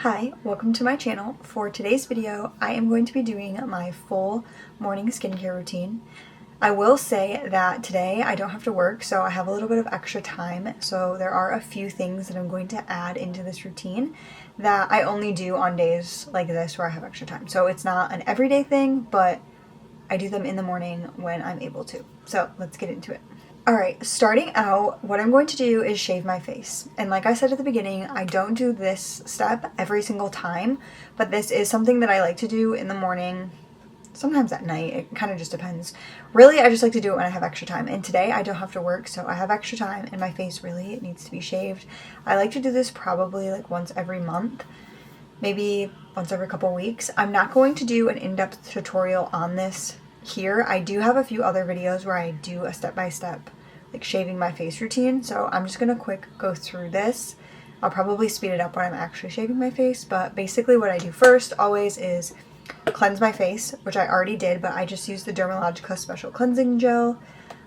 Hi, welcome to my channel. For today's video, I am going to be doing my full morning skincare routine. I will say that today I don't have to work, so I have a little bit of extra time. So there are a few things that I'm going to add into this routine that I only do on days like this where I have extra time. So it's not an everyday thing, but I do them in the morning when I'm able to. So let's get into it. Alright, starting out, what I'm going to do is shave my face. And like I said at the beginning, I don't do this step every single time, but this is something that I like to do in the morning, sometimes at night. It kind of just depends. Really, I just like to do it when I have extra time. And today I don't have to work, so I have extra time, and my face really needs to be shaved. I like to do this probably like once every month, maybe once every couple weeks. I'm not going to do an in-depth tutorial on this here. I do have a few other videos where I do a step-by-step like shaving my face routine, so I'm just gonna quick go through this. I'll probably speed it up when I'm actually shaving my face, but basically what I do first always is cleanse my face, which I already did, but I just used the Dermalogica Special Cleansing Gel.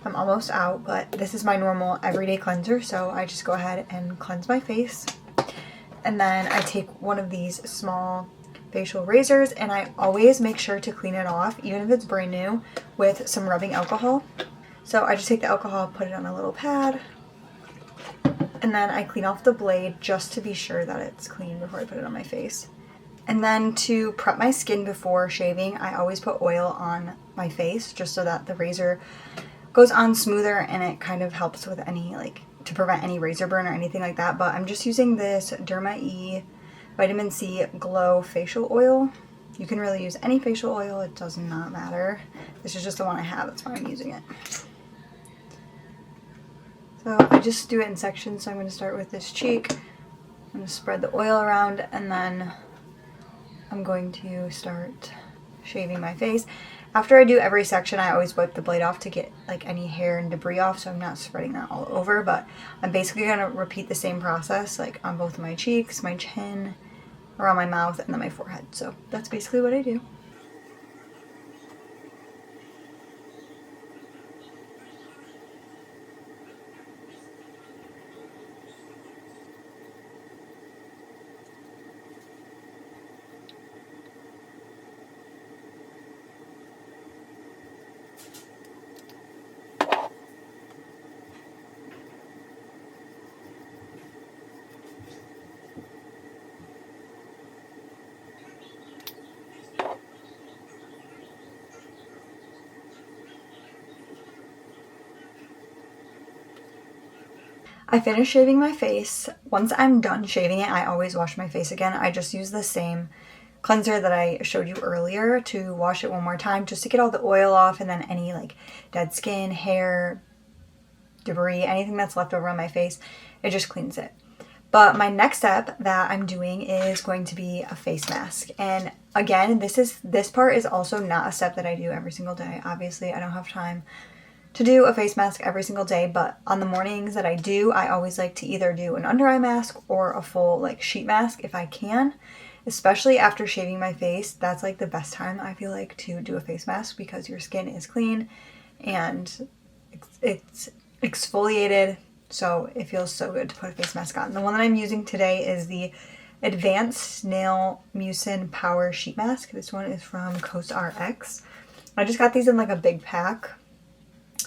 I'm almost out, but this is my normal everyday cleanser, so I just go ahead and cleanse my face. And then I take one of these small facial razors, and I always make sure to clean it off, even if it's brand new, with some rubbing alcohol. So I just take the alcohol, put it on a little pad, and then I clean off the blade just to be sure that it's clean before I put it on my face. And then to prep my skin before shaving, I always put oil on my face just so that the razor goes on smoother, and it kind of helps with any, like, to prevent any razor burn or anything like that. But I'm just using this Hiiii Vitamin C Glow facial oil. You can really use any facial oil, it does not matter. This is just the one I have, that's why I'm using it. So I just do it in sections, so I'm going to start with this cheek. I'm going to spread the oil around, and then I'm going to start shaving my face. After I do every section, I always wipe the blade off to get like any hair and debris off, so I'm not spreading that all over, but I'm basically going to repeat the same process like on both of my cheeks, my chin, around my mouth, and then my forehead. So that's basically what I do. I finished shaving my face. Once I'm done shaving it, I always wash my face again. I just use the same cleanser that I showed you earlier to wash it one more time just to get all the oil off, and then any like dead skin, hair, debris, anything that's left over on my face, it just cleans it. But my next step that I'm doing is going to be a face mask. And again, this part is also not a step that I do every single day. Obviously, I don't have time to do a face mask every single day, but on the mornings that I do, I always like to either do an under eye mask or a full like sheet mask if I can. Especially after shaving my face, that's like the best time I feel like to do a face mask, because your skin is clean and it's exfoliated, so it feels so good to put a face mask on. The one that I'm using today is the Advanced Snail Mucin Power Sheet Mask. This one is from Coast RX. I just got these in like a big pack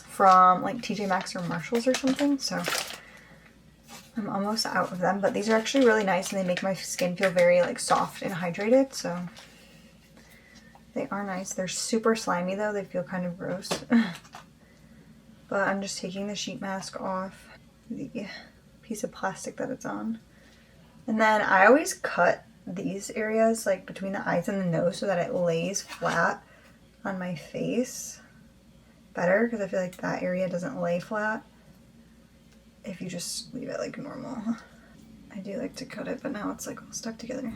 from like TJ Maxx or Marshalls or something, so I'm almost out of them, but these are actually really nice, and they make my skin feel very like soft and hydrated, so they are nice. They're super slimy though, they feel kind of gross. But I'm just taking the sheet mask off the piece of plastic that it's on. And then I always cut these areas like between the eyes and the nose so that it lays flat on my face better, because I feel like that area doesn't lay flat if you just leave it like normal. I do like to cut it, but now it's like all stuck together.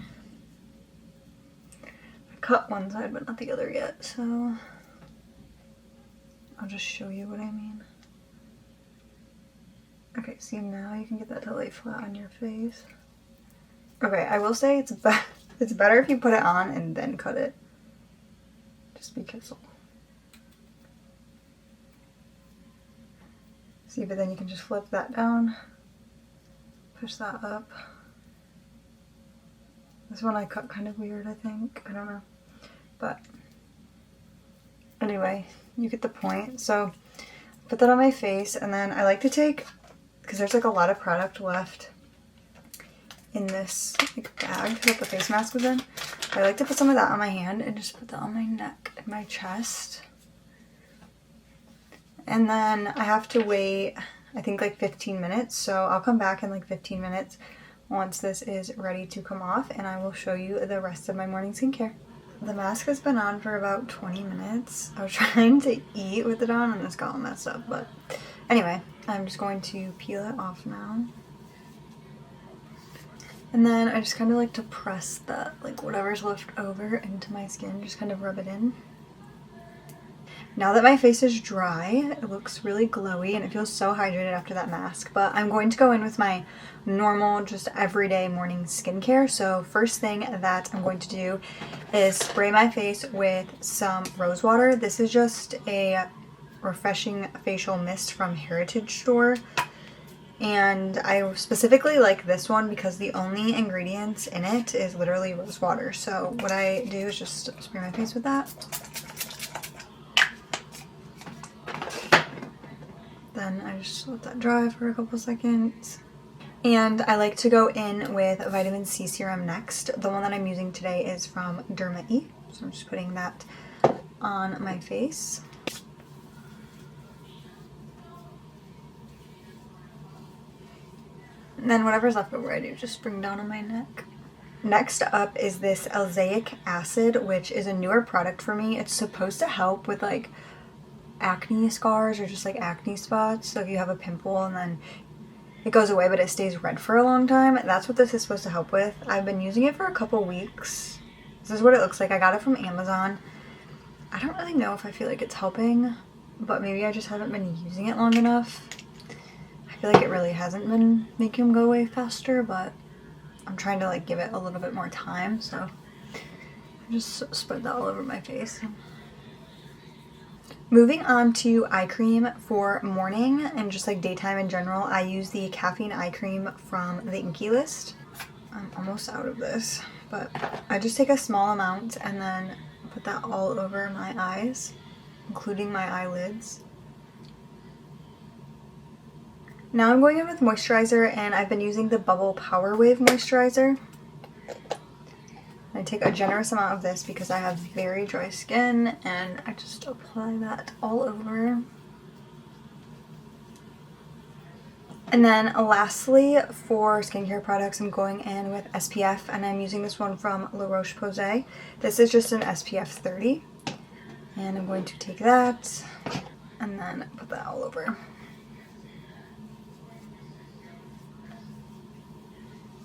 I cut one side but not the other yet, so I'll just show you what I mean. Okay, see, now you can get that to lay flat on your face. Okay, I will say it's better if you put it on and then cut it, just because. See, but then you can just flip that down, push that up, This one I cut kind of weird, I think. I don't know. But anyway, you get the point. So put that on my face, and then I like to take, because there's like a lot of product left in this like bag that the face mask was in. I like to put some of that on my hand and just put that on my neck and my chest. And then I have to wait, I think like 15 minutes. So I'll come back in like 15 minutes once this is ready to come off, and I will show you the rest of my morning skincare. The mask has been on for about 20 minutes. I was trying to eat with it on and this got all messed up, but anyway, I'm just going to peel it off now. And then I just kind of like to press that, like whatever's left over into my skin, just kind of rub it in. Now that my face is dry, it looks really glowy and it feels so hydrated after that mask, but I'm going to go in with my normal, just everyday morning skincare. So first thing that I'm going to do is spray my face with some rose water. This is just a refreshing facial mist from Heritage Store. And I specifically like this one because the only ingredients in it is literally rose water. So what I do is just spray my face with that. Then I just let that dry for a couple seconds. And I like to go in with a vitamin C serum next. The one that I'm using today is from Derma E. So I'm just putting that on my face. And then whatever's left over I do just bring down on my neck. Next up is this Alzaic acid, which is a newer product for me. It's supposed to help with like acne scars or just like acne spots. So if you have a pimple and then it goes away but it stays red for a long time, that's what this is supposed to help with. I've been using it for a couple weeks. This is what it looks like. I got it from Amazon. I don't really know if I feel like it's helping, but maybe I just haven't been using it long enough. I feel like it really hasn't been making them go away faster, but I'm trying to like give it a little bit more time, so I just spread that all over my face. Moving on to eye cream for morning and just like daytime in general, I use the caffeine eye cream from the Inkey List. I'm almost out of this, but I just take a small amount and then put that all over my eyes, including my eyelids. Now I'm going in with moisturizer, and I've been using the Bubble Power Wave moisturizer. I take a generous amount of this because I have very dry skin, and I just apply that all over. And then lastly, for skincare products, I'm going in with SPF, and I'm using this one from La Roche-Posay. This is just an SPF 30, and I'm going to take that and then put that all over.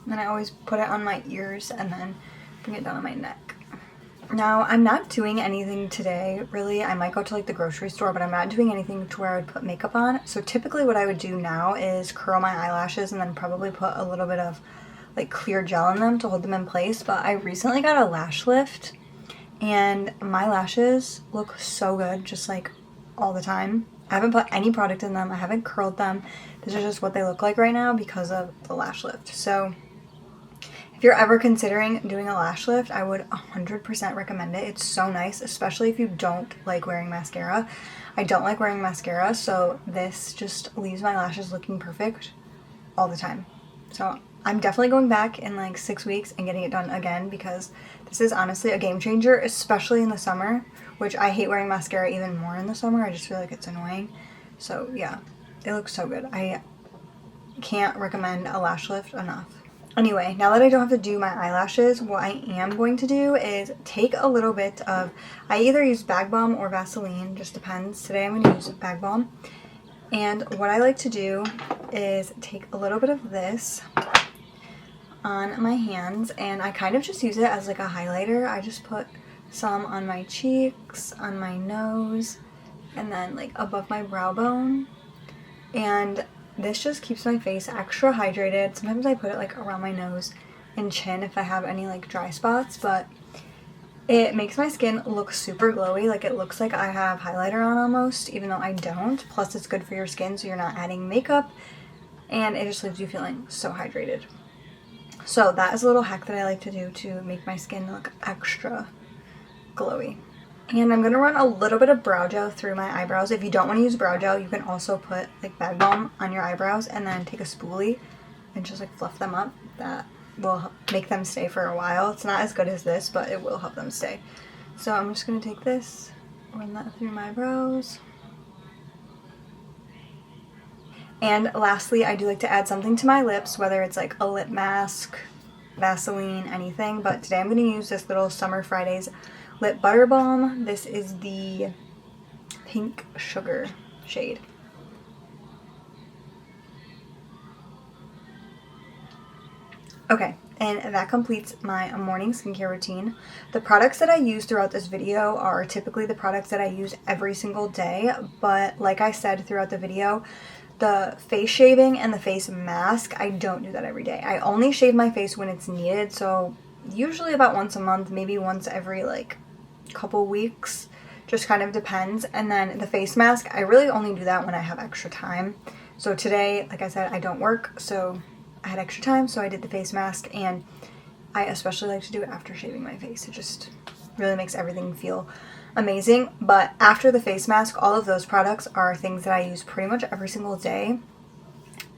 And then I always put it on my ears and then bring it down on my neck. Now, I'm not doing anything today, really. I might go to like the grocery store, but I'm not doing anything to where I would put makeup on. So typically what I would do now is curl my eyelashes and then probably put a little bit of like clear gel in them to hold them in place. But I recently got a lash lift and my lashes look so good, just like all the time. I haven't put any product in them. I haven't curled them. This is just what they look like right now because of the lash lift. So if you're ever considering doing a lash lift, I would 100% recommend it. It's so nice, especially if you don't like wearing mascara. I don't like wearing mascara, so this just leaves my lashes looking perfect all the time. So I'm definitely going back in like 6 weeks and getting it done again because this is honestly a game changer, especially in the summer, which I hate wearing mascara even more in the summer. I just feel like it's annoying. So yeah, it looks so good. I can't recommend a lash lift enough. Anyway, now that I don't have to do my eyelashes, what I am going to do is take a little bit of, I either use Bag Balm or Vaseline, just depends. Today I'm going to use Bag Balm. And what I like to do is take a little bit of this on my hands, and I kind of just use it as like a highlighter. I just put some on my cheeks, on my nose, and then like above my brow bone. And this just keeps my face extra hydrated. Sometimes I put it like around my nose and chin if I have any like dry spots, but it makes my skin look super glowy. Like it looks like I have highlighter on almost, even though I don't. Plus it's good for your skin so you're not adding makeup, and it just leaves you feeling so hydrated. So that is a little hack that I like to do to make my skin look extra glowy. And I'm going to run a little bit of brow gel through my eyebrows. If you don't want to use brow gel, you can also put like bag balm on your eyebrows and then take a spoolie and just like fluff them up. That will make them stay for a while. It's not as good as this, but it will help them stay. So I'm just going to take this, run that through my brows. And lastly, I do like to add something to my lips, whether it's like a lip mask, Vaseline, anything. But today I'm going to use this little Summer Fridays lip butter balm. This is the pink sugar shade. Okay, and that completes my morning skincare routine. The products that I use throughout this video are typically the products that I use every single day, but like I said throughout the video, the face shaving and the face mask, I don't do that every day. I only shave my face when it's needed, so usually about once a month, maybe once every like couple weeks, just kind of depends. And then the face mask, I really only do that when I have extra time. So today, like I said, I don't work, so I had extra time, so I did the face mask, and I especially like to do it after shaving my face. It just really makes everything feel amazing. But after the face mask, all of those products are things that I use pretty much every single day.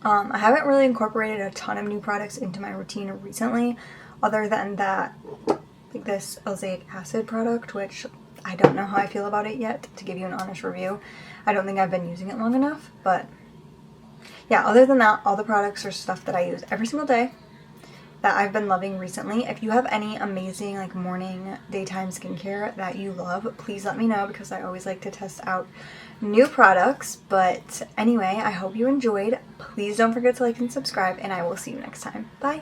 I haven't really incorporated a ton of new products into my routine recently, other than that, like this oxalic acid product, which I don't know how I feel about it yet, to give you an honest review. I don't think I've been using it long enough, but yeah, other than that, all the products are stuff that I use every single day that I've been loving recently. If you have any amazing like morning, daytime skincare that you love, please let me know, because I always like to test out new products. But anyway, I hope you enjoyed. Please don't forget to like and subscribe, and I will see you next time. Bye!